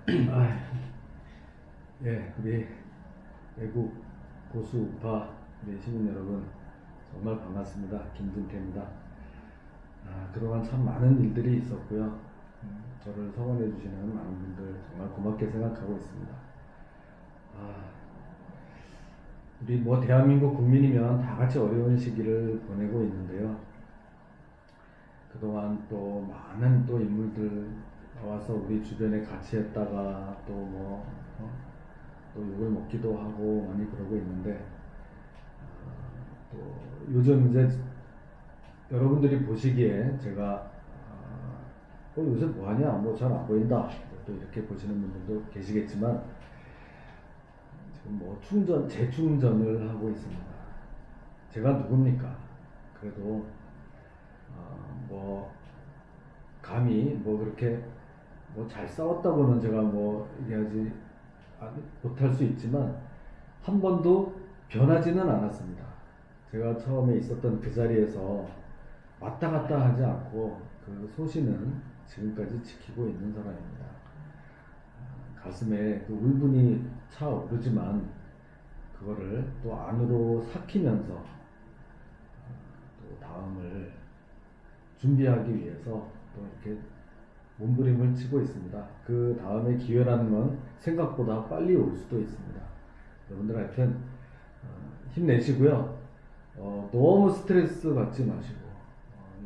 아, 예, 우리 외국 보수 우파 우리 시민 여러분 정말 반갑습니다. 김진태입니다. 그동안 참 많은 일들이 있었고요. 저를 성원해 주시는 많은 분들 정말 고맙게 생각하고 있습니다. 우리 뭐 대한민국 국민이면 다 같이 어려운 시기를 보내고 있는데요. 그동안 또 많은 또 인물들 나와서 우리 주변에 같이 했다가 또 욕을 먹기도 하고 많이 그러고 있는데, 또 요즘 이제 여러분들이 보시기에 제가 요새 뭐하냐, 뭐 잘 안 보인다, 또 이렇게 보시는 분들도 계시겠지만, 지금 뭐 재충전을 하고 있습니다. 제가 누굽니까? 그래도 뭐 감히 뭐 그렇게 뭐 잘 싸웠다고는 제가 뭐 얘기하지 못할 수 있지만 한 번도 변하지는 않았습니다. 제가 처음에 있었던 그 자리에서 왔다 갔다 하지 않고 그 소신은 지금까지 지키고 있는 사람입니다. 가슴에 그 울분이 차오르지만 그거를 또 안으로 삭히면서 또 다음을 준비하기 위해서 또 이렇게 몸부림을 치고 있습니다. 그 다음에 기회라는 건 생각보다 빨리 올 수도 있습니다. 여러분들 하여튼 힘내시고요. 너무 스트레스 받지 마시고,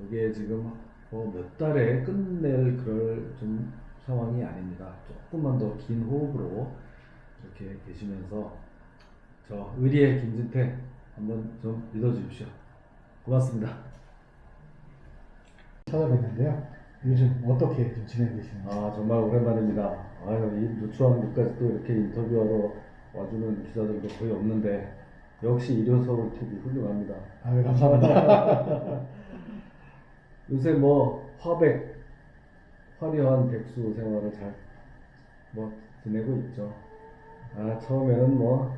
이게 지금 몇 달에 끝낼 그럴 좀 상황이 아닙니다. 조금만 더 긴 호흡으로 이렇게 계시면서 저 의리의 김진태 한번 좀 믿어주십시오. 고맙습니다. 찾아뵀는데요. 요즘 어떻게 좀 지내고 계시는지. 정말 오랜만입니다. 이 누추한 곳까지 또 이렇게 인터뷰하러 와주는 기자들도 거의 없는데 역시 일요서울 TV 훌륭합니다. 네, 감사합니다. 요새 뭐 화려한 백수 생활을 잘 지내고 있죠. 처음에는 뭐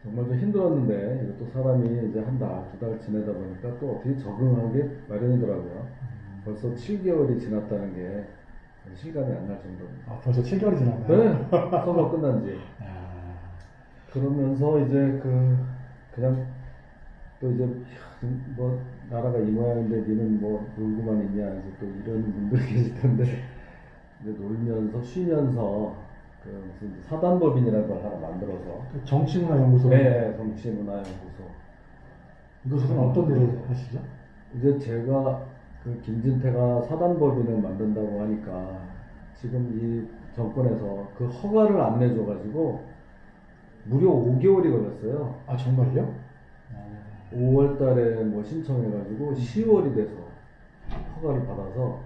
정말 좀 힘들었는데 이것도 사람이 이제 한 달, 두 달 지내다 보니까 또 어떻게 적응하게 마련이더라고요. 벌써 7개월이 지났다는 게 실감이 안 날 정도입니다. 벌써 7개월이 지났나요? 네, 선거 끝난 지. 그러면서 이제 그냥 또 이제 뭐 나라가 이 모양인데 니는 뭐 놀고만 있냐 이제 또 이런 분들이 계실 텐데, 이제 놀면서 쉬면서 무슨 사단법인이라는 걸 하나 만들어서. 정치문화연구소. 네, 정치문화연구소. 이것은 어떤 일을 하시죠? 이제 제가 김진태가 사단법인을 만든다고 하니까 지금 이 정권에서 그 허가를 안 내줘가지고 무려 5개월이 걸렸어요. 정말요? 5월 달에 뭐 신청해가지고 10월이 돼서 허가를 받아서.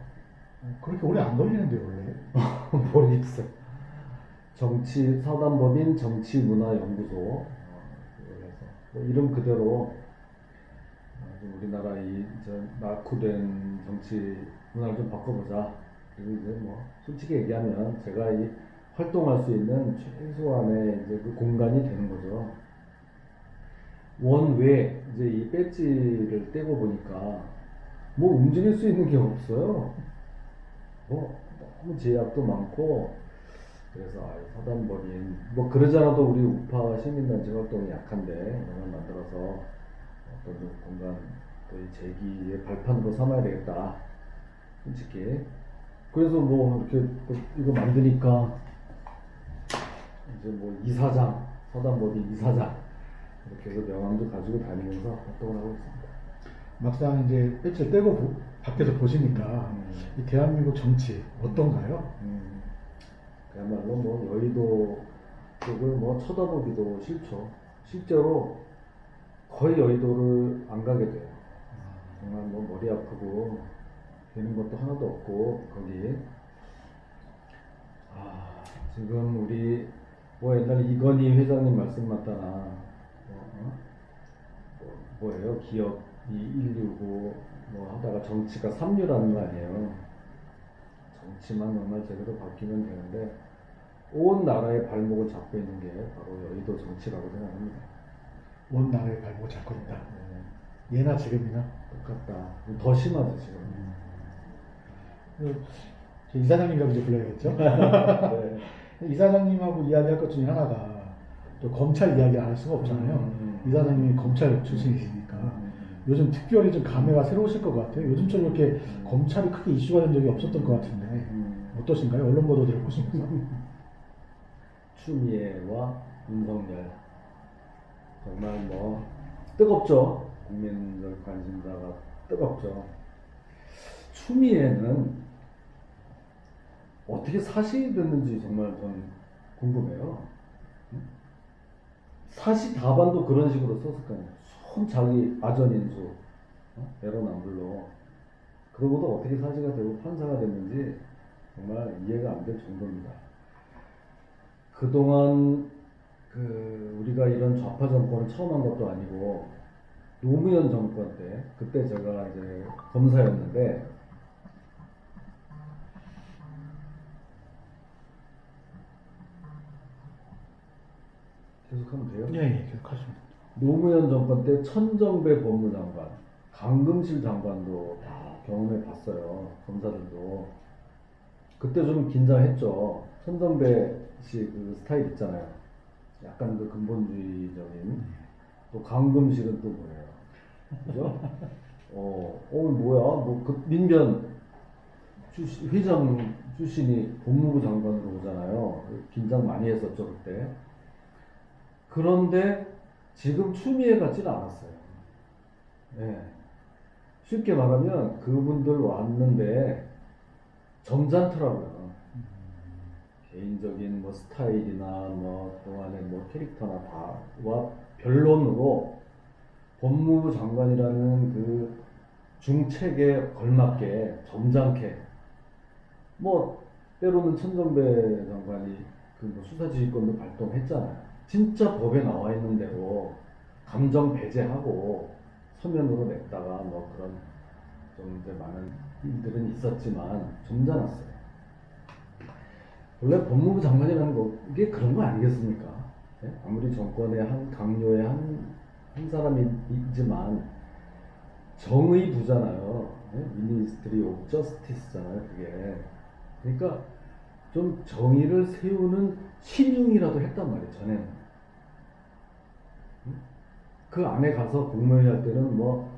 그렇게 오래 안 걸리는데 원래? 모르겠어요. 사단법인 정치문화연구소. 그래서 뭐 이름 그대로 우리나라 이제 낙후된 정치 문화를 좀 바꿔보자. 그리고 이제 뭐 솔직히 얘기하면 제가 이 활동할 수 있는 최소한의 이제 그 공간이 되는 거죠. 원외 이제 이 배지를 떼고 보니까 뭐 움직일 수 있는 게 없어요. 뭐 너무 제약도 많고. 그래서 사단법인 뭐 그러잖아도 우리 우파 시민단체 활동이 약한데 이런 걸 만들어서 어떤 좀 공간 또 이 재기의 발판으로 삼아야 되겠다, 솔직히. 그래서 뭐 이렇게 이거 만드니까 이제 뭐 이사장, 사단법인 이사장 이렇게 해서 명함도 가지고 다니면서 활동을 하고 있습니다. 막상 이제 배지를 떼고 밖에서 보시니까 이 대한민국 정치 어떤가요? 그야말로 뭐 여의도 쪽을 뭐 쳐다보기도 싫죠. 실제로 거의 여의도를 안 가게 돼요. 정말 뭐 머리 아프고 되는 것도 하나도 없고 거기. 지금 우리 뭐 옛날 이건희 회장님 말씀 맞다나 뭐예요? 기업이 1류고 뭐 하다가 정치가 3류라는 거 아니에요. 정치만 정말 제대로 바뀌면 되는데 온 나라의 발목을 잡고 있는 게 바로 여의도 정치라고 생각합니다. 온 나라의 발목을 잡고 있다. 예나 지금이나 똑같다. 더 심하죠 지금. 이사장님이라고 이제 불러야겠죠. 네. 이사장님하고 이야기할 것 중에 하나가 또 검찰 이야기 안 할 수가 없잖아요. 이사장님이 검찰 출신이시니까 요즘 특별히 좀 감회가 새로우실 것 같아요. 요즘처럼 이렇게 검찰이 크게 이슈가 된 적이 없었던 것 같은데 어떠신가요? 언론 보도들을 보시면서. 추미애와 윤석열 정말 뭐 뜨겁죠. 국민적 관심사가 뜨겁죠. 추미애는 어떻게 사실이 됐는지 정말 전 궁금해요. 사시 다반도 그런 식으로 썼을 거 아니에요. 손 자기 아전인수 내로남불로 그러고도 어떻게 사시가 되고 판사가 됐는지 정말 이해가 안 될 정도입니다. 그동안 우리가 이런 좌파 정권을 처음 한 것도 아니고 노무현 정권 때 그때 제가 이제 검사였는데 계속하면 돼요? 예, 계속 하시면. 노무현 정권 때 천정배 법무장관, 강금실 장관도 다 경험해 봤어요. 검사들도. 그때 좀 긴장했죠. 천정배 씨 그 스타일 있잖아요. 약간 그 근본주의적인. 또 강금실은 또 뭐예요? 그죠? 뭐야? 그 민변 회장 출신이 법무부 장관으로 오잖아요. 긴장 많이 했었죠, 그때. 그런데 지금 추미애 같지는 않았어요. 예. 쉽게 말하면 그분들 왔는데 점잖더라고요. 개인적인 뭐 스타일이나 뭐 동안의 뭐 캐릭터나 다와 변론으로 법무부 장관이라는 그 중책에 걸맞게 점잖게 뭐 때로는 천정배 장관이 그 뭐 수사지휘권도 발동했잖아요. 진짜 법에 나와 있는 대로 감정 배제하고 서면으로 냈다가 뭐 그런 좀 이제 많은 일들은 있었지만 점잖았어요. 원래 법무부 장관이라는 게 그런 거 아니겠습니까? 예? 아무리 정권의 한 강요의 한 사람이지만 정의 부잖아요. 예? 미니스트리 오브 저스티스잖아요, 그게. 그러니까 좀 정의를 세우는 신용이라도 했단 말이에요, 전에는. 그 안에 가서 공무원이 할 때는 뭐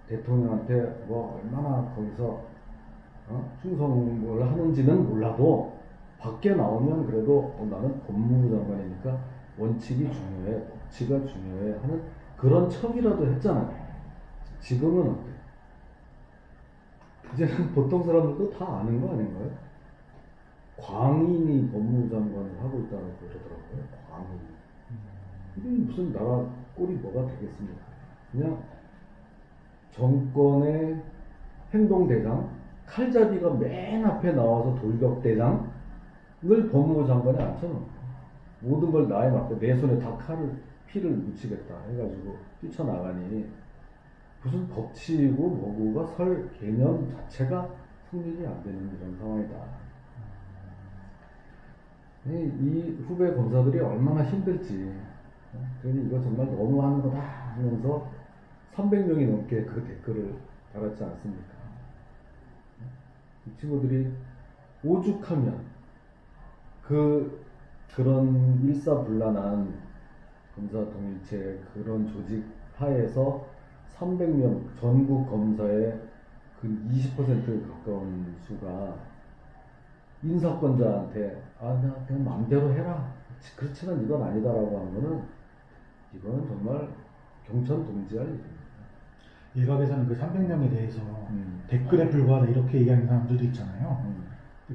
대통령한테 뭐 얼마나 거기서 충성을 하는지는 몰라도 밖에 나오면 그래도 나는 법무부 장관이니까 원칙이 중요해, 법치가 중요해 하는 그런 척이라도 했잖아요. 지금은 어때? 이제는 보통 사람들도 다 아는 거 아닌가요? 광인이 법무부 장관을 하고 있다고 그러더라고요. 광인. 이게 무슨 나라 꼴이 뭐가 되겠습니까? 그냥 정권의 행동대장, 칼잡이가 맨 앞에 나와서 돌격대장을 법무부 장관에 앉혀놓은 거예요. 모든 걸 나에 맡겨 내 손에 다 피를 묻히겠다 해가지고 뛰쳐나가니 무슨 법치고 뭐고가 설 개념 자체가 성립이 안 되는 이런 상황이다. 이 후배 검사들이 얼마나 힘들지. 그러니 이거 정말 너무하는 거다 하면서 300명이 넘게 그 댓글을 달았지 않습니까? 이 친구들이 오죽하면 그런 일사불란한 검사 동일체 그런 조직 하에서 300명 전국 검사의 그 20%에 가까운 수가 인사권자한테 나 그냥 마음대로 해라. 그렇지만 이건 아니다라고 한 거는 이거는 정말 경천 동지할 일입니다. 일각에서는 그 300명에 대해서 댓글에 불과하다 이렇게 얘기하는 사람들도 있잖아요.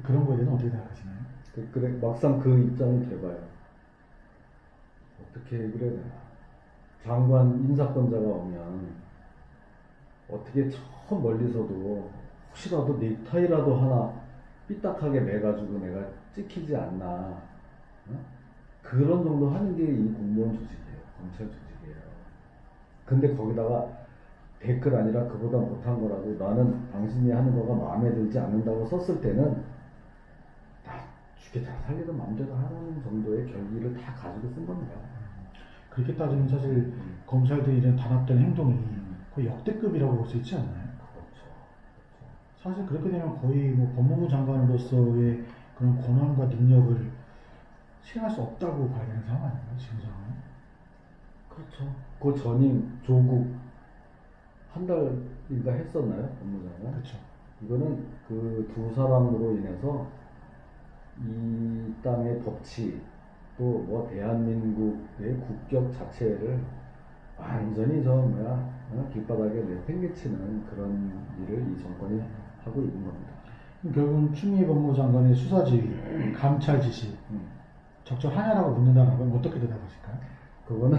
그런 거에 대해서 어떻게 생각하시나요? 댓글에 막상 그 입장이 돼봐요. 어떻게 그래야 되나. 장관 인사권자가 오면 어떻게 저 멀리서도 혹시라도 넥타이라도 하나 삐딱하게 매가지고 내가 찍히지 않나. 그런 정도 하는 게 이 공무원 조직이에요. 검찰 조직이에요. 근데 거기다가 댓글 아니라 그보다 못한 거라도 나는 당신이 하는 거가 마음에 들지 않는다고 썼을 때는 나 죽겠다 살리든 마음대로 하라는 정도의 결기를 다 가지고 쓴 겁니다. 그렇게 따지면 사실 검찰들이 이런 단합된 행동이 거의 역대급이라고 볼 수 있지 않나요? 그렇죠. 사실 그렇게 되면 거의 뭐 법무부 장관으로서의 그런 권한과 능력을 실행할 수 없다고 봐야 되는 상황 아닌가요? 지금 상황은? 그렇죠. 그 전임 조국 한 달인가 했었나요? 법무장관? 그렇죠. 이거는 그 두 사람으로 인해서 이 땅의 법치 또 뭐 대한민국의 국격 자체를 완전히 길바닥에 내팽개치는 그런 일을 이 정권이 하고 있는 겁니다. 결국은 추미애 법무부 장관의 수사지휘, 감찰 지시 음. 적절하냐라고 묻는다면 어떻게 대답하실까요? 그거는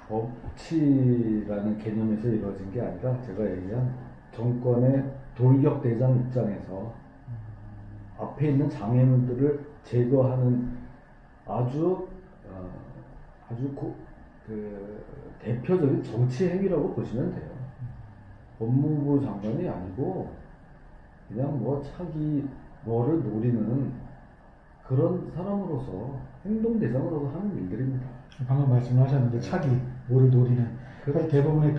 법치라는 개념에서 이루어진 게 아니라 제가 얘기한 정권의 돌격대장 입장에서 앞에 있는 장애물들을 제거하는 아주 그 대표적인 정치 행위라고 보시면 돼요. 법무부 장관이 아니고 그냥 뭐 차기 뭐를 노리는 그런 사람으로서 행동대장으로서 하는 일들입니다. 방금 말씀하셨는데 차기 뭐를 노리는 그렇죠. 대부분의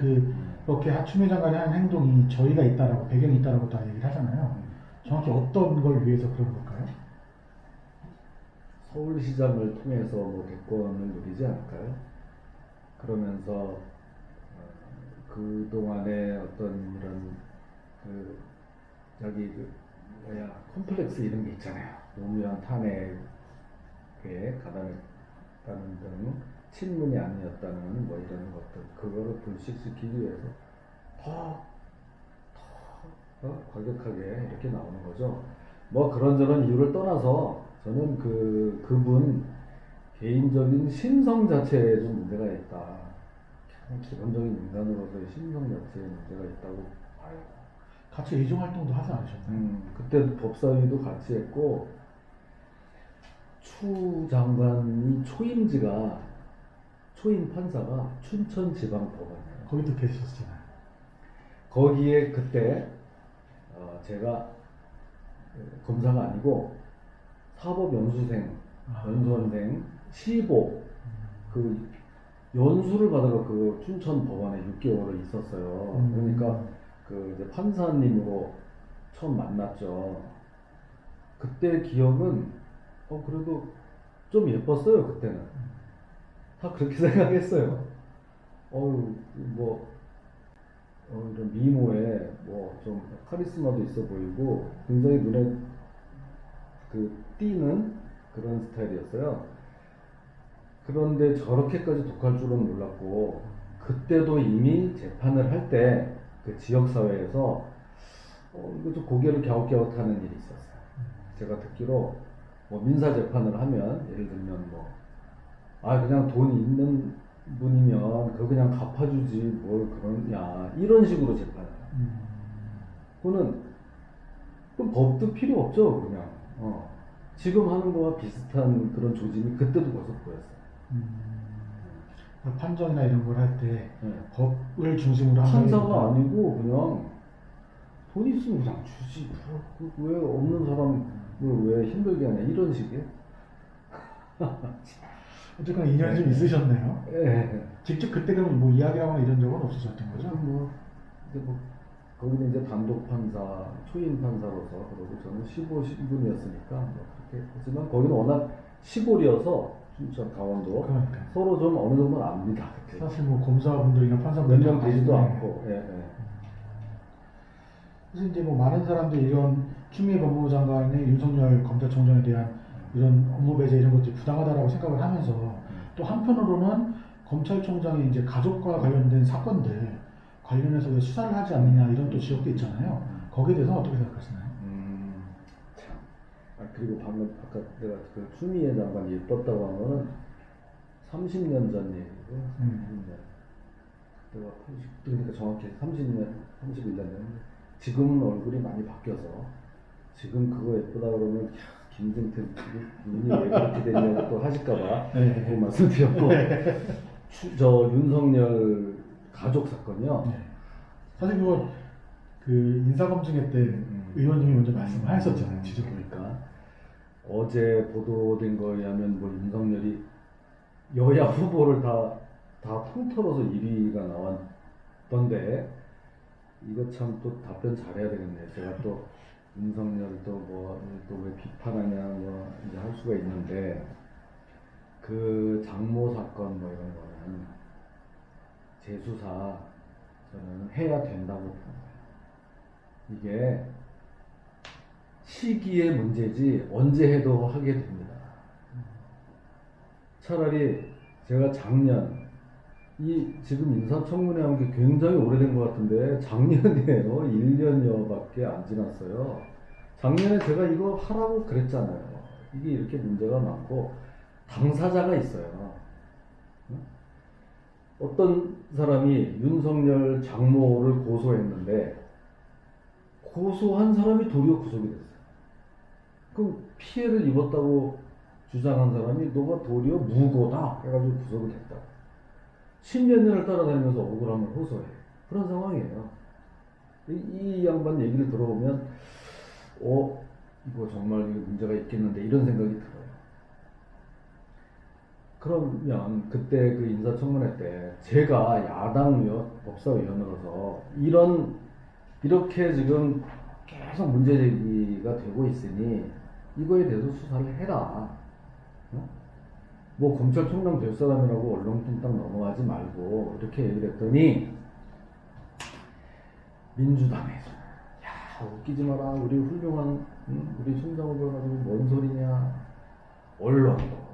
그렇게 추미애 장관이 하는 행동이 저희가 있다라고 배경이 있다라고 다 얘기를 하잖아요. 정확히 어떤 걸 위해서 그런 걸까요? 서울시장을 통해서 뭐 대권을 노리지 않을까요? 그러면서 그 동안에 어떤 이런 그 여기 콤플렉스 이런 게 있잖아요. 노무현 탄핵에 가담했다는 등 친문이 아니었다는 뭐 이런 것들 그거를 불식시키기 위해서 더 과격하게 이렇게 나오는 거죠. 뭐 그런저런 이유를 떠나서 저는 그분 개인적인 심성 자체에 좀 문제가 있다. 그냥 기본적인 인간으로서의 심성 자체에 문제가 있다고 봐요. 같이 이중 활동도 하지 않으셨나요? 그때도 법사위도 같이 했고 추 장관이 초임 판사가 춘천지방법원이에요. 거기도 계셨잖아요. 거기에 그때 제가 검사가 아니고 사법연수생, 연수원생 시보 그 연수를 받아서 그 춘천 법원에 6개월을 있었어요. 그러니까 그 이제 판사님으로 처음 만났죠. 그때 기억은 그래도 좀 예뻤어요. 그때는 다 그렇게 생각했어요. 이런 미모에 뭐 좀 카리스마도 있어 보이고 굉장히 눈에 띄는 그런 스타일이었어요. 그런데 저렇게까지 독할 줄은 몰랐고 그때도 이미 재판을 할 때 그 지역 사회에서 이거 좀 고개를 갸웃갸웃하는 일이 있었어요. 제가 듣기로 뭐 민사 재판을 하면 예를 들면 그냥 돈이 있는 분이면 그거 그냥 갚아주지 뭘 그러냐 이런 식으로 재판을 해요. 그거는 법도 필요 없죠. 그냥 지금 하는 거와 비슷한 그런 조짐이 그때도 벌써 보였어요. 판정이나 이런 걸 할 때 네. 법을 중심으로 하는 판사가 아니고 그냥 돈 있으면 그냥 주지 왜 없는 사람을 왜 힘들게 하냐 이런 식의. 어쨌거나 인연이 좀 있으셨네요. 예. 직접 그때 그럼 뭐 이야기하거나 이런 적은 없으셨던 거죠? 거기는 이제 단독 판사, 초임 판사로서 그러고 저는 15 신분이었으니까 그렇게 했지만 거기는 워낙 시골이어서 춘천 강원도 그러니까. 서로 좀 어느 정도는 압니다. 그때. 사실 뭐 검사분들이나 몇 판사분들 명 되지도 않고. 예. 그래서 이제 뭐 많은 사람들이 이런 추미애 법무부 장관의 윤석열 검찰총장에 대한 이런 업무 배제 이런 것들이 부당하다라고 생각을 하면서 또 한편으로는 검찰총장의 이제 가족과 관련된 사건들 관련해서 왜 수사를 하지 않느냐 이런 또 지적도 있잖아요. 거기에 대해서 어떻게 생각하시나요? 참. 그리고 방금 아까 내가 그 추미애 장관이 예뻤다고 한 거는 30년 전 얘기고 30년. 내가 그러니까 정확히 30년, 31년 전. 지금은 얼굴이 많이 바뀌어서 지금 그거 예쁘다 그러면 김진태 눈이 왜 그렇게 되냐고 또 하실까봐 그 말씀드렸고 저 윤석열 가족 사건이요. 사실 그거 그 인사검증회 때 의원님이 먼저 말씀을 하셨잖아요. 지적을. 그러니까 어제 보도된 거에 의하면 뭐 윤석열이 여야 후보를 다 통틀어서 1위가 나왔던데 이거 참 또 답변 잘해야 되겠네. 제가 또 윤석열 또 뭐 또 왜 비판하냐 뭐 이제 할 수가 있는데 그 장모 사건 뭐 이런 거는 재수사 저는 해야 된다고 봅니다. 이게 시기의 문제지 언제 해도 하게 됩니다. 차라리 제가 작년 이 지금 인사청문회 한 게 굉장히 오래된 것 같은데 작년이에요. 1년여밖에 안 지났어요. 작년에 제가 이거 하라고 그랬잖아요. 이게 이렇게 문제가 많고 당사자가 있어요. 어떤 사람이 윤석열 장모를 고소했는데 고소한 사람이 도리어 구속이 됐어요. 그럼 피해를 입었다고 주장한 사람이 너가 도리어 무고다 해가지고 구속이 됐다. 10몇 년을 따라다니면서 억울함을 호소해. 그런 상황이에요. 이 양반 얘기를 들어보면 이거 정말 이거 문제가 있겠는데 이런 생각이 들어요. 그러면 그때 그 인사청문회 때 제가 야당 법사위원으로서 이렇게 지금 계속 문제 제기가 되고 있으니 이거에 대해서 수사를 해라. 뭐 검찰총장 될 사람이라고 얼렁뚱땅 넘어가지 말고 이렇게 얘기를 했더니 민주당에서 야 웃기지 마라 우리 훌륭한 우리 총장 후보 가지고 뭔 소리냐 언론도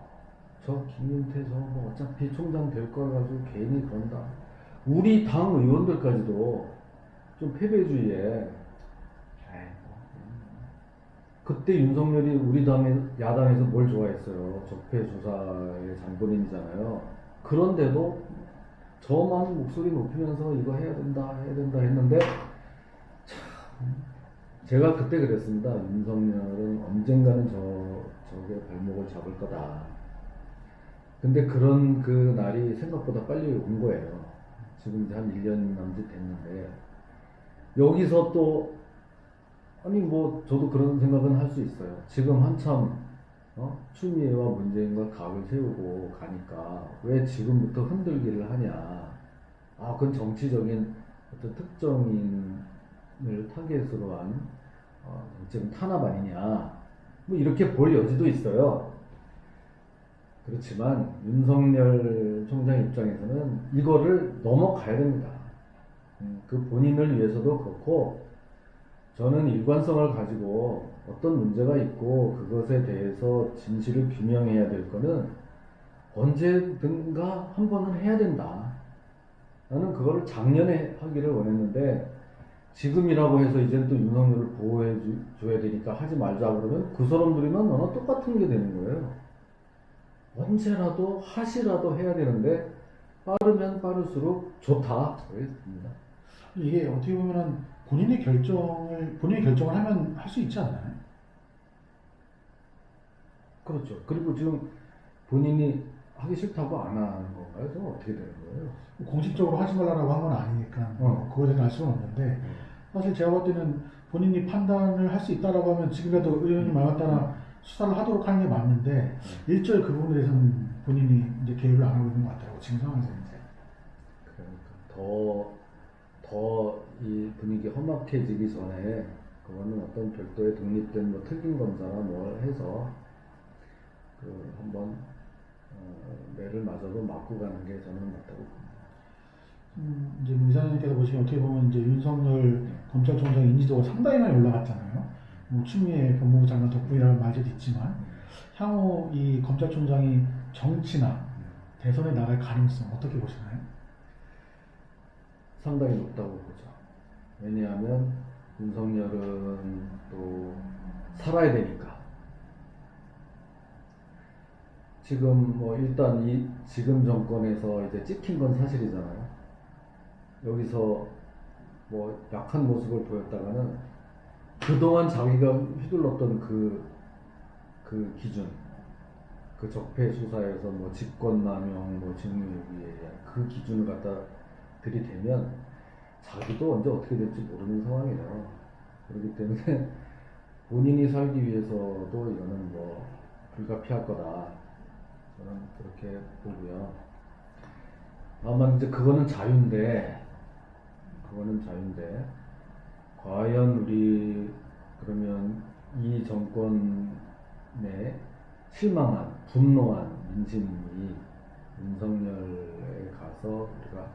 저 김윤태 저뭐 어차피 총장 될 걸 가지고 괜히 그런다 우리 당 의원들까지도 좀 패배주의에 그때 윤석열이 우리 야당에서 뭘 좋아했어요. 적폐 수사의 장본인이잖아요. 그런데도 저만 목소리 높이면서 이거 해야 된다 했는데 참 제가 그때 그랬습니다. 윤석열은 언젠가는 저게 발목을 잡을 거다. 근데 그런 그 날이 생각보다 빨리 온 거예요. 지금 이제 한 1년 남짓 됐는데 여기서 또 아니 뭐 저도 그런 생각은 할 수 있어요. 지금 한참 추미애와 문재인과 각을 세우고 가니까 왜 지금부터 흔들기를 하냐. 그건 정치적인 어떤 특정인을 타겟으로 한 정책 탄압 아니냐. 뭐 이렇게 볼 여지도 있어요. 그렇지만 윤석열 총장 입장에서는 이거를 넘어가야 됩니다. 그 본인을 위해서도 그렇고 저는 일관성을 가지고 어떤 문제가 있고 그것에 대해서 진실을 규명해야 될 거는 언제든가 한 번은 해야 된다. 나는 그거를 작년에 하기를 원했는데 지금이라고 해서 이제는 또 윤석열을 보호해 줘야 되니까 하지 말자 그러면 그 사람들이나 너나 똑같은 게 되는 거예요. 언제라도 하시라도 해야 되는데 빠르면 빠를수록 좋다. 그랬습니다. 이게 어떻게 보면은 본인이 결정을 하면 할 수 있지 않나요? 그렇죠. 그리고 지금 본인이 하기 싫다고 안 하는 건가요? 좀 어떻게 되는 거예요? 공식적으로 하지 말라고 한 건 아니니까 그거에 대해서 알 수는 없는데 사실 제가 볼 때는 본인이 판단을 할 수 있다라고 하면 지금이라도 의원님 말 따라 수사를 하도록 하는 게 맞는데 일절 그 부분에 대해서는 본인이 이제 개입을 안 하고 있는 것 같더라고 지금 상황에서 이제. 그러니까 더 이 분위기 험악해지기 전에 그거는 어떤 별도의 독립된 뭐 특임 검사나 뭘 해서 그 한번 매를 맞아도 맞고 가는 게 저는 맞다고 봅니다. 이제 이사장님께서 보시면 어떻게 보면 이제 윤석열 검찰총장 인지도가 상당히 많이 올라갔잖아요. 뭐 추미애 법무부 장관 덕분이라는 말도 있지만 향후 이 검찰총장이 정치나 대선에 나갈 가능성 어떻게 보시나요? 상당히 높다고 보죠. 왜냐하면 윤석열은 또 살아야 되니까. 지금 뭐 일단 지금 정권에서 이제 찍힌 건 사실이잖아요. 여기서 뭐 약한 모습을 보였다가는 그동안 자기가 휘둘렀던 그 기준, 그 적폐 수사에서 뭐 직권남용, 뭐 직무유기에 대한 그 기준을 갖다 들이대면 자기도 언제 어떻게 될지 모르는 상황이에요. 그렇기 때문에 본인이 살기 위해서도 이거는 뭐 불가피할 거다. 저는 그렇게 보고요. 다만 이제 그거는 자유인데 과연 우리 그러면 이 정권에 실망한 분노한 민심이 윤석열에 가서 우리가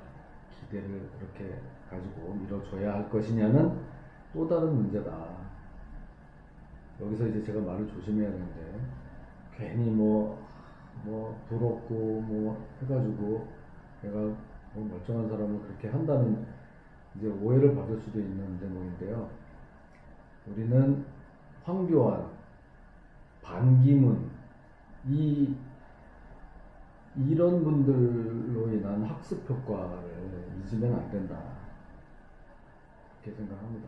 기대를 그렇게 가지고 밀어줘야 할 것이냐는 또 다른 문제다. 여기서 이제 제가 말을 조심해야 되는데 괜히 부럽고 해가지고 내가 멀쩡한 사람을 그렇게 한다는 이제 오해를 받을 수도 있는 대목인데요. 우리는 황교안, 반기문 이런 분들로 인한 학습 효과를 잊으면 안 된다. 그렇게 생각합니다.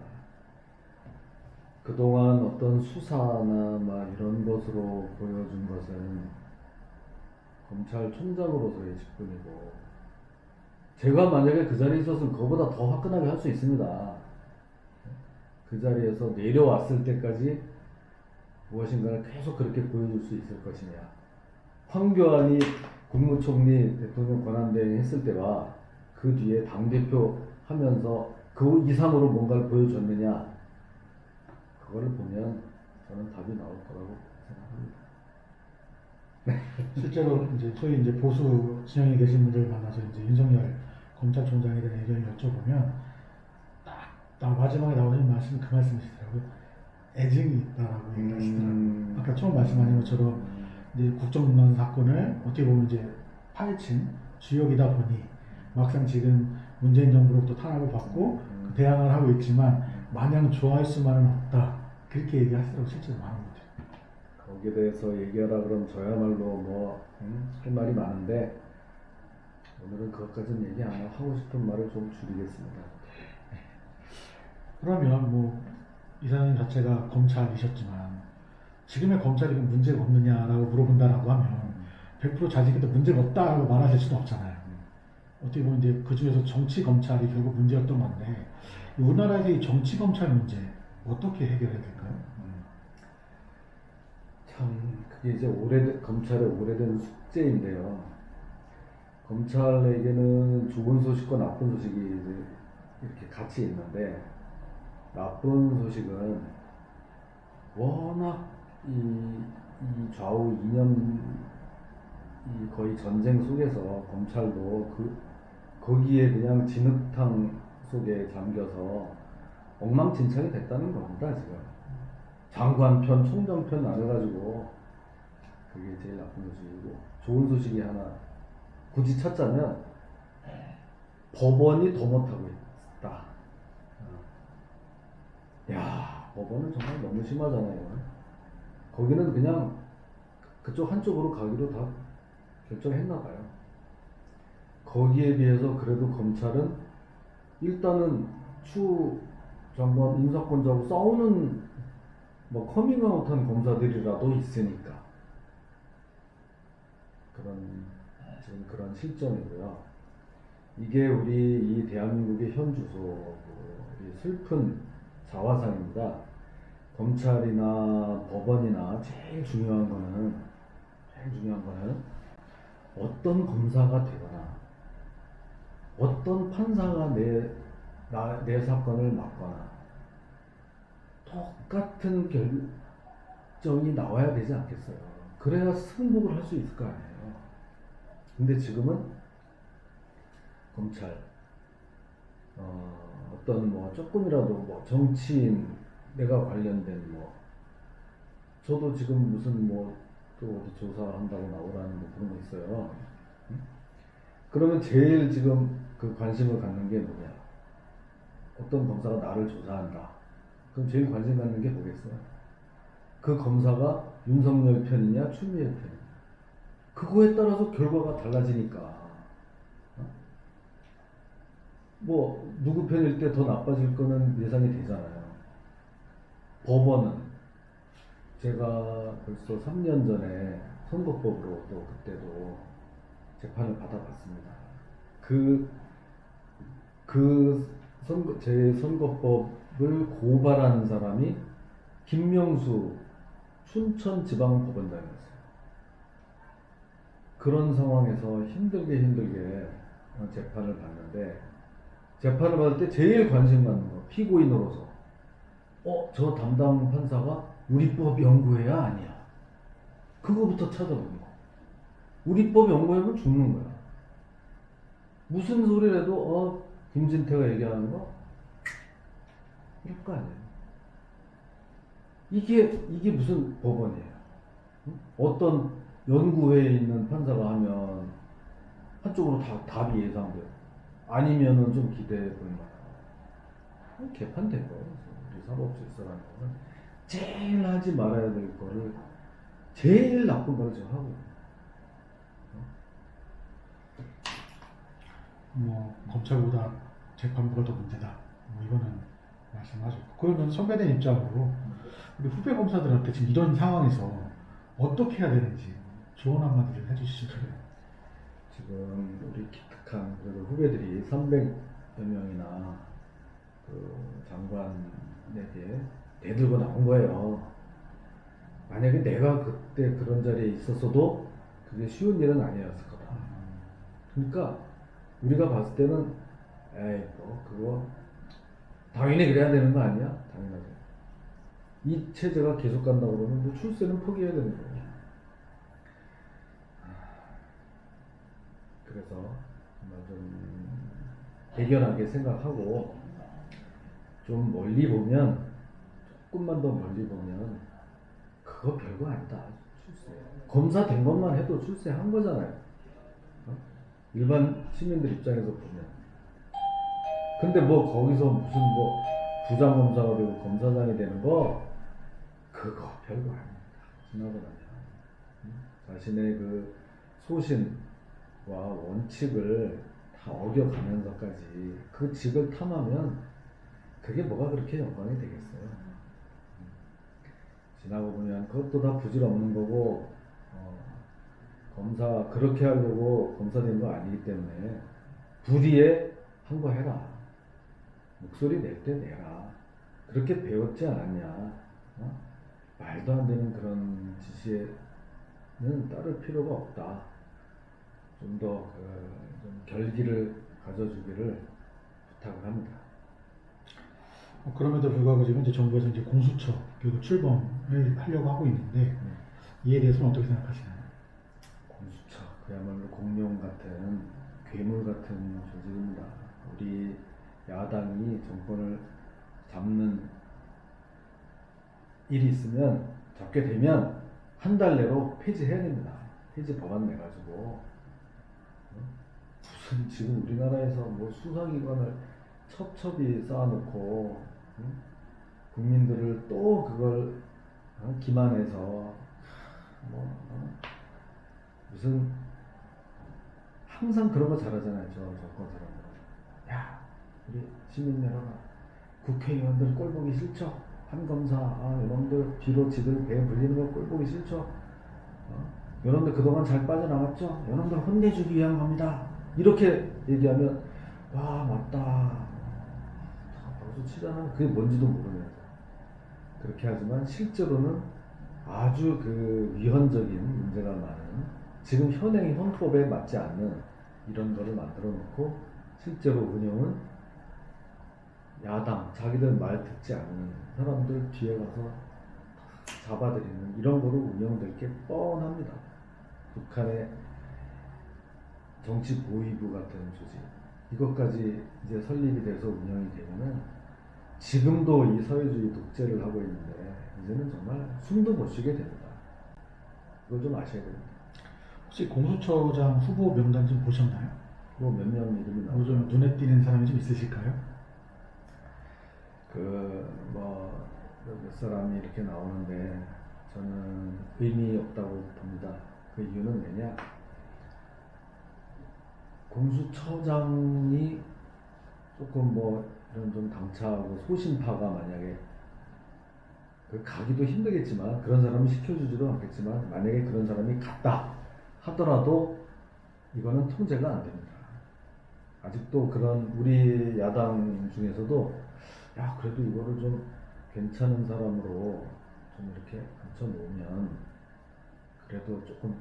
그동안 어떤 수사나 이런 것으로 보여준 것은 검찰총장으로서의 직분이고, 제가 만약에 그 자리에 있었으면 그거보다 더 화끈하게 할 수 있습니다. 그 자리에서 내려왔을 때까지 무엇인가를 계속 그렇게 보여줄 수 있을 것이냐. 황교안이 국무총리 대통령 권한대행 했을 때와 그 뒤에 당대표 하면서 그 이상으로 뭔가를 보여줬느냐, 그거를 보면 저는 답이 나올 거라고 생각합니다. 실제로 이제 소위 이제 보수 진영에 계신 분들 만나서 이제 윤석열 검찰총장에 대한 의견을 여쭤보면 딱 마지막에 나오는 말씀이 그 말씀이시더라고요. 애증이 있다라고 얘기하시더라고요. 아까 처음 말씀하신 것처럼 이제 국정농단 사건을 어떻게 보면 이제 파헤친 주역이다 보니 막상 지금 문재인 정부로부터 탄압을 받고 대항을 하고 있지만 마냥 좋아할 수만은 없다. 그렇게 얘기하시더라고요. 실제로 많은 분들이. 거기에 대해서 얘기하라 그러면 저야말로 할 말이 많은데 오늘은 그것까지는 얘기 안 하고 싶은 말을 좀 줄이겠습니다. 그러면 이사님 자체가 검찰이셨지만 지금의 검찰이 문제가 없느냐라고 물어본다라고 하면 100% 자식한테 문제가 없다라고 말하실 수는 없잖아요. 어떻게 보면 이제 그 중에서 정치 검찰이 결국 문제였던 건데 우리나라에서 이 정치 검찰 문제 어떻게 해결해야 될까요? 참 그게 이제 검찰의 오래된 숙제인데요. 검찰에게는 좋은 소식과 나쁜 소식이 이제 이렇게 같이 있는데, 나쁜 소식은 워낙 이 좌우 이념 거의 전쟁 속에서 검찰도 거기에 그냥 진흙탕 속에 잠겨서 엉망진창이 됐다는 겁니다. 지금 장관 편, 총장 편 나눠가지고 그게 제일 나쁜 소식이고, 좋은 소식이 하나 굳이 찾자면 법원이 더 못하고 있다. 야, 법원은 정말 너무 심하잖아요. 거기는 그냥 그쪽 한쪽으로 가기로 다 결정했나봐요. 거기에 비해서 그래도 검찰은 일단은 추 장관 인사권자하고 싸우는 커밍아웃한 검사들이라도 있으니까 지금 그런 실정이고요. 이게 우리 이 대한민국의 현주소 슬픈 자화상입니다. 검찰이나 법원이나 제일 중요한 거는 어떤 검사가 되거나 어떤 판사가 내 사건을 맡거나 똑같은 결정이 나와야 되지 않겠어요. 그래야 승복을 할 수 있을 거 아니에요. 근데 지금은 검찰 어떤 조금이라도 정치인 내가 관련된 저도 지금 무슨 또 어디 조사한다고 나오라는 그런 거 있어요. 그러면 제일 지금 그 관심을 갖는 게 뭐냐? 어떤 검사가 나를 조사한다. 그럼 제일 관심 갖는 게 뭐겠어요? 그 검사가 윤석열 편이냐 추미애 편이냐. 그거에 따라서 결과가 달라지니까. 누구 편일 때 더 나빠질 거는 예상이 되잖아요. 법원은 제가 벌써 3년 전에 선거법으로 또 그때도 재판을 받아봤습니다. 제 선거법을 고발한 사람이 김명수 춘천지방법원장이었어요. 그런 상황에서 힘들게 재판을 받는데, 재판을 받을 때 제일 관심 갖는 거, 피고인으로서 저 담당 판사가 우리법 연구회야 아니야. 그거부터 찾아보는 거. 우리법 연구회면 죽는 거야. 무슨 소리를 해도 김진태가 얘기하는 거 이럴 거 아니에요. 이게 무슨 법원이에요? 응? 어떤 연구회에 있는 판사가 하면 한쪽으로 답이 예상돼요. 아니면은 좀 기대해 볼 만한. 개판된 거예요. 우리 사법질서라는 거는 제일 하지 말아야 될 거를 제일 나쁜 걸 지금 하고 있어요. 뭐 검찰보다 재판부가 더 문제다. 뭐 이거는 말씀하셨고, 그러면 선배님 입장으로 우리 후배 검사들한테 지금 이런 상황에서 어떻게 해야 되는지 조언 한마디를 해주시죠. 지금 우리 기특한 그래도 후배들이 300여 명이나 그 장관에게 대들고 나온 거예요. 만약에 내가 그때 그런 자리에 있었어도 그게 쉬운 일은 아니었을 거다. 그러니까 우리가 봤을 때는 에이 뭐 그거 당연히 그래야 되는 거 아니야? 당연하죠. 이 체제가 계속 간다고 그러면 뭐 출세는 포기해야 되는 거예요. 그래서 정말 좀 대견하게 생각하고 좀 멀리 보면, 조금만 더 멀리 보면 그거 별거 아니다. 출세. 검사 된 것만 해도 출세한 거잖아요. 일반 시민들 입장에서 보면. 근데 뭐 거기서 무슨 뭐 부장검사가 되고 검사장이 되는 거 그거 별거 아닙니다. 지나고 나면 자신의 그 소신과 원칙을 다 어겨가면서까지 그 직을 탐하면 그게 뭐가 그렇게 영광이 되겠어요. 지나고 보면 그것도 다 부질없는 거고, 검사 그렇게 하려고 검사 된 거 아니기 때문에 불의에 한 거 해라. 목소리 낼 때 내라. 그렇게 배웠지 않았냐. 말도 안 되는 그런 지시에는 따를 필요가 없다. 좀 더 좀 결기를 가져주기를 부탁을 합니다. 그럼에도 불구하고 지금 이제 정부에서 이제 공수처 교육 출범을 하려고 하고 있는데 이에 대해서는 어떻게 생각하시나요? 공수처 그야말로 공룡 같은 괴물 같은 조직입니다. 우리 야당이 정권을 잡는 일이 있으면, 잡게 되면 한 달 내로 폐지해야 됩니다. 폐지 법안 내가지고. 무슨 지금 우리나라에서 뭐 수사기관을 첩첩이 쌓아놓고 국민들을 또 그걸 기만해서 무슨 항상 그런 거 잘하잖아요. 저 정권 사람들. 야, 우리 시민 여러분, 국회의원들 꼴 보기 싫죠? 판검사, 이놈들 뒤로 지들 배 불리는 거 꼴 보기 싫죠? 이놈들 그동안 잘 빠져나갔죠? 이놈들 혼내주기 위한 겁니다. 이렇게 얘기하면 와 맞다. 벌써 치잖아. 그게 뭔지도 모르면서 그렇게 하지만 실제로는 아주 그 위헌적인 문제가 많은, 지금 현행의 헌법에 맞지 않는 이런 거를 만들어 놓고 실제로 운영은 야당, 자기들 말 듣지 않는 사람들 뒤에 가서 잡아들이는 이런 거로 운영될 게 뻔합니다. 북한의 정치 보위부 같은 조직, 이것까지 이제 설립이 돼서 운영이 되면은 지금도 이 사회주의 독재를 하고 있는데 이제는 정말 숨도 못 쉬게 됩니다. 이걸 좀 아셔야 됩니다. 혹시 공수처장 후보 명단 좀 보셨나요? 뭐 몇 명 이름이 나오죠. 좀 눈에 띄는 사람이 좀 있으실까요? 뭐 몇 사람이 이렇게 나오는데 저는 의미 없다고 봅니다. 그 이유는 왜냐? 공수처장이 조금 뭐 이런 좀 당차하고 소신파가 만약에 가기도 힘들겠지만, 그런 사람은 시켜주지도 않겠지만, 만약에 그런 사람이 갔다 하더라도 이거는 통제가 안 됩니다. 아직도 그런 우리 야당 중에서도 야 그래도 이거를 좀 괜찮은 사람으로 좀 이렇게 앉혀놓으면 그래도 조금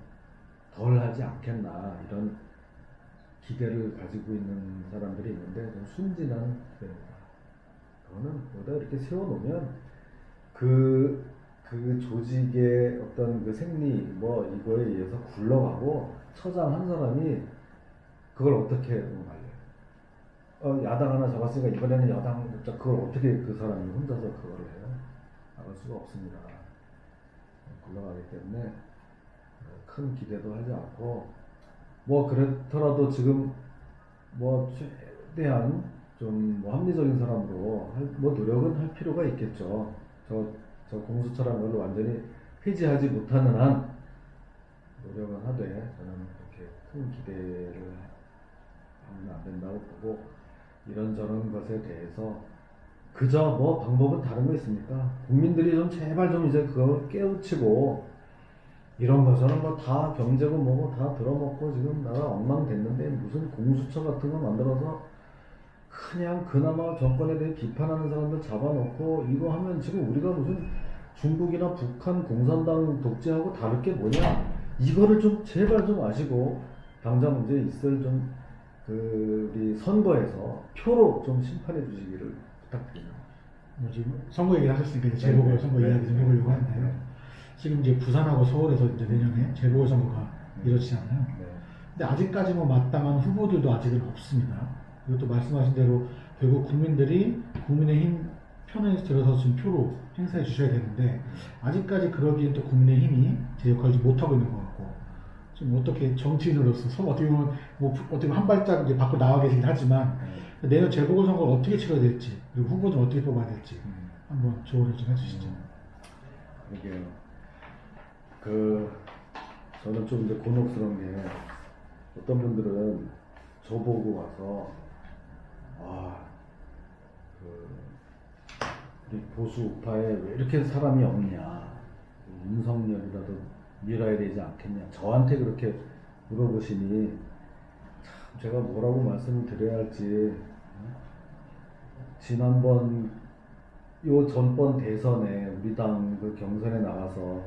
덜 하지 않겠나, 이런 기대를 가지고 있는 사람들이 있는데 좀 순진한 기대입니다. 그거는 여기다 이렇게 세워놓으면 그 조직의 어떤 그 생리 뭐 이거에 의해서 굴러가고 처장 한 사람이 그걸 어떻게 말려요? 야당 하나 잡았으니까 이번에는 여당 잡자. 그걸 어떻게 그 사람이 혼자서 그걸 해요? 나갈 수가 없습니다. 굴러가기 때문에 큰 기대도 하지 않고 뭐 그렇더라도 지금 뭐 최대한 좀 뭐 합리적인 사람으로 뭐 노력은 할 필요가 있겠죠. 저 공수처라는 걸 완전히 폐지하지 못하는 한 노력은 하되 저는 그렇게 큰 기대를 하면 안 된다고 보고 이런저런 것에 대해서 그저 뭐 방법은 다른 거 있습니까? 국민들이 좀 제발 좀 이제 그걸 깨우치고 이런 거 저런 거 다 경제고 뭐고 다 들어먹고 지금 나라 엉망됐는데 무슨 공수처 같은 거 만들어서 그냥 그나마 정권에 대해 비판하는 사람들 잡아놓고 이거 하면 지금 우리가 무슨 중국이나 북한 공산당 독재하고 다를 게 뭐냐 이거를 좀 제발 좀 아시고 당장 이제 있을 좀 우리 선거에서 표로 좀 심판해 주시기를 부탁드립니다. 뭐 지금 선거 얘기를 하셨으니까 이제 재보궐선거 네. 이야기 좀 해보려고 하는데요. 지금 이제 부산하고 서울에서 이제 내년에 재보궐선거가 이루어지잖아요. 네. 근데 아직까지 뭐 마땅한 후보들도 아직은 없습니다. 이것도 말씀하신 대로 결국 국민들이 국민의힘 편에 들어서 지금 표로 행사해 주셔야 되는데 아직까지 그러기엔 또 국민의힘이 제 역할을 좀 못하고 있는 것 같고 지금 어떻게 정치인으로서 어떻게 보면 뭐 어떻게 보면 한 발짝 이제 밖으로 나와 계시긴 하지만 내년 재보궐선거를 어떻게 치러야 될지 그리고 후보를 어떻게 뽑아야 될지 한번 조언을 좀 해주시죠. 이게 저는 좀 이제 곤혹스러운 게 어떤 분들은 저보고 와서 우리 보수 우파에 왜 이렇게 사람이 없냐 윤석열이라도 밀어야 되지 않겠냐 저한테 그렇게 물어보시니 참 제가 뭐라고 말씀을 드려야 할지 지난번 요 전번 대선에 우리 당 그 경선에 나가서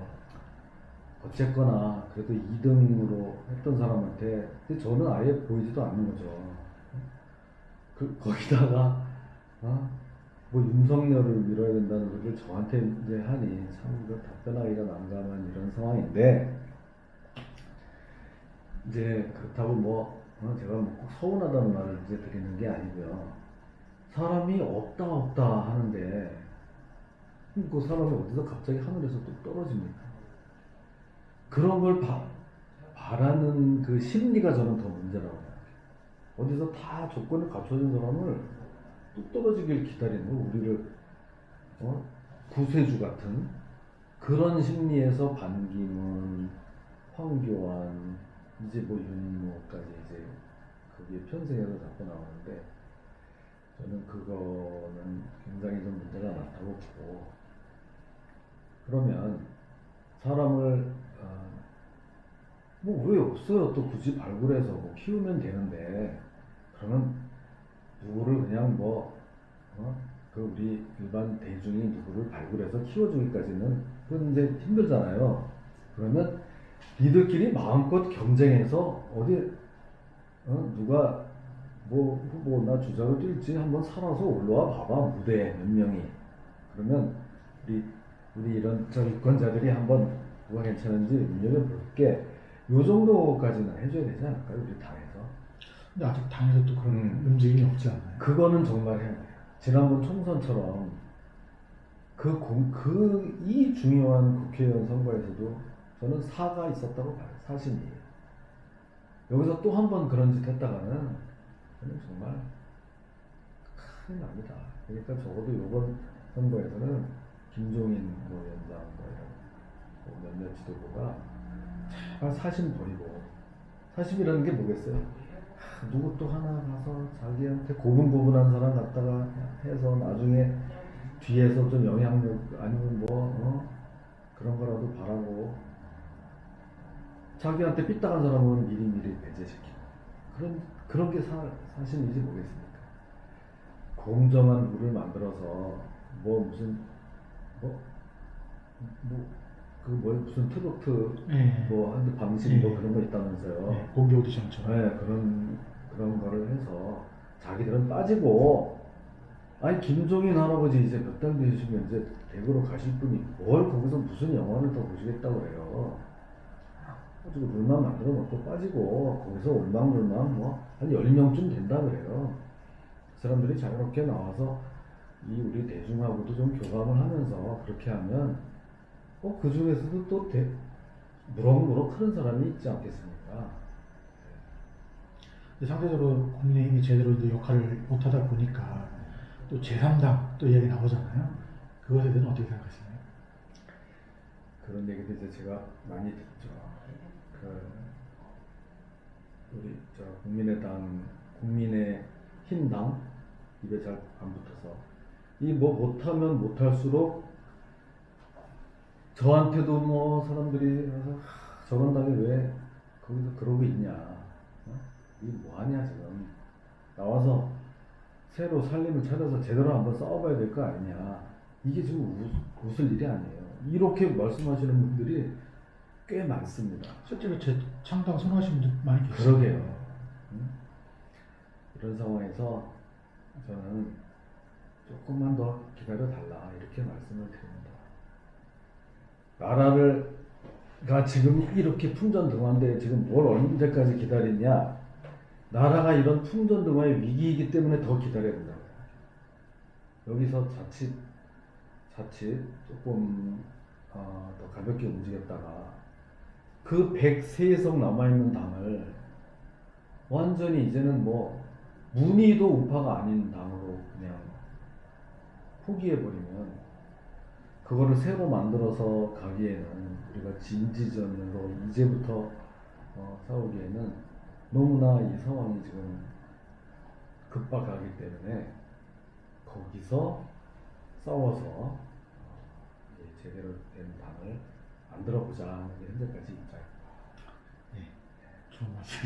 어쨌거나 그래도 2등으로 했던 사람한테 저는 아예 보이지도 않는 거죠. 거기다가 뭐 윤석열을 밀어야 된다는 소리를 저한테 이제 하니 참 답변하기가 난감한 이런 상황인데 이제 그렇다고 뭐 제가 뭐 꼭 서운하다는 말을 이제 드리는 게 아니고요. 사람이 없다 하는데 그 사람이 어디서 갑자기 하늘에서 뚝 떨어집니까? 그런 걸 바라는 그 심리가 저는 더 문제라고 생각해요. 어디서 다 조건을 갖춰진 사람을 뚝 떨어지길 기다리는 우리를 구세주 같은 그런 심리에서 반기문, 황교안, 이제 뭐 윤모까지 이제 거기에 편승해서 자꾸 나오는데 저는 그거는 굉장히 좀 문제가 많다고 보고 그러면 사람을 뭐 왜 없어요? 또 굳이 발굴해서 뭐 키우면 되는데 그러면 누구를 그냥 그 우리 일반 대중이 누구를 발굴해서 키워주기까지는 그건 이제 힘들잖아요. 그러면 니들끼리 마음껏 경쟁해서 어디 누가 뭐 후보나 주자로 뛸지 한번 살아서 올라와 봐봐 무대에 몇 명이 그러면 우리 이런 유권자들이 한번 누가 괜찮은지 눈여겨볼게 요 정도까지는 해줘야 되지 않을까요 우리 당에서? 근데 아직 당에서 또 그런 움직임이 없지 않나요? 그거는 정말 해야 돼요. 지난번 총선처럼 이 중요한 국회의원 선거에서도 저는 사가 있었다고 봐요. 사심이. 여기서 또 한 번 그런 짓 했다가는 저는 정말 큰일 납니다. 그러니까 적어도 이번 선거에서는 김종인 위원장 몇몇 지도부가 사심 버리고 사심이라는 게 뭐겠어요? 누구 또 하나 가서 자기한테 고분고분한 사람 갖다가 해서 나중에 뒤에서 좀 영향력 아니면 그런 거라도 바라고 자기한테 삐딱한 사람은 미리미리 배제시키고 그런 게 사심이지 뭐겠습니까? 공정한 룰을 만들어서 무슨 무슨 트로트 하는 방식 그런 거 있다면서요. 공개 오디션처럼. 네, 그런 거를 해서 자기들은 빠지고 아니 김종인 할아버지 이제 몇 달 되시면 이제 대구로 가실 분이 뭘 거기서 무슨 영화를 더 보시겠다고 그래요. 지금 룰만 만들어 놓고 빠지고 거기서 올망졸망 뭐한 10명쯤 된다 그래요. 그 사람들이 자유롭게 나와서 이 우리 대중하고도 좀 교감을 하면서 그렇게 하면 그 중에서도 또 무럭무럭 하는 사람이 있지 않겠습니까? 근데 상대적으로 국민의힘이 제대로 이제 역할을 못하다 보니까 또 제3당 또 이야기 나오잖아요. 그것에 대해서 어떻게 생각하시나요? 그런 얘기도 이제 제가 많이 듣죠. 우리 국민의 흰당 입에 잘 안 붙어서 이 뭐 못하면 못할수록 저한테도 뭐 사람들이 와서 저런 당이 왜 거기서 그러고 있냐, 이게 뭐하냐 지금 나와서 새로 살림을 차려서 제대로 한번 싸워봐야 될 거 아니냐. 이게 지금 웃을 일이 아니에요. 이렇게 말씀하시는 분들이 꽤 많습니다. 실제로 재창당 선호하시는 분들 많이 계세요. 그러게요. 이런 상황에서 저는 조금만 더 기다려달라 이렇게 말씀을 드립니다. 나라가 지금 이렇게 풍전등화인데 지금 뭘 언제까지 기다리냐. 나라가 이런 풍전등화의 위기이기 때문에 더 기다려야 된다고. 여기서 자칫 조금 더 가볍게 움직였다가 그 103석 남아있는 당을 완전히 이제는 뭐 문의도 우파가 아닌 당으로 그냥 포기해버리면 그거를 새로 만들어서 가기에는 우리가 진지전으로 이제부터 싸우기에는 너무나 이 상황이 지금 급박하기 때문에 거기서 싸워서 제대로 된 당을 만들어보자 하는 게 현재까지 입장입니다. 네, 좋은 말씀.